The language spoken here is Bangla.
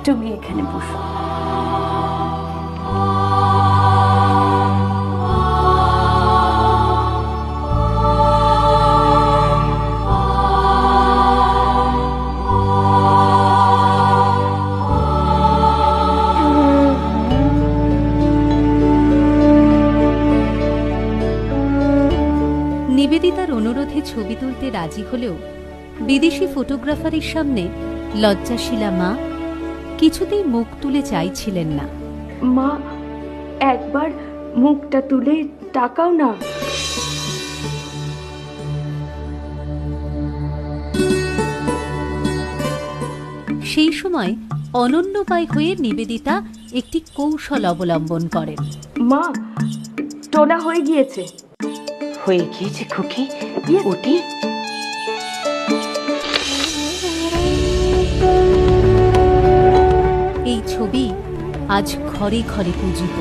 তুমি এখানে বসো। নিবেদিতার অনুরোধে ছবি তুলতে রাজি হলেও বিদেশি ফটোগ্রাফারের সামনে লজ্জাশীলা মা কিছুতেই মুখ তুলে চাইছিলেন না। মা, একবার মুখটা তুলে তাকাও না। সেই সময় অনন্যোপায় হয়ে নিবেদিতা একটি কৌশল অবলম্বন করেন। মা, টোনা হয়ে গিয়েছে। হয়ে গিয়েছে খুকি? ওটি এই ছবি আজ ঘরে ঘরে পূজিত।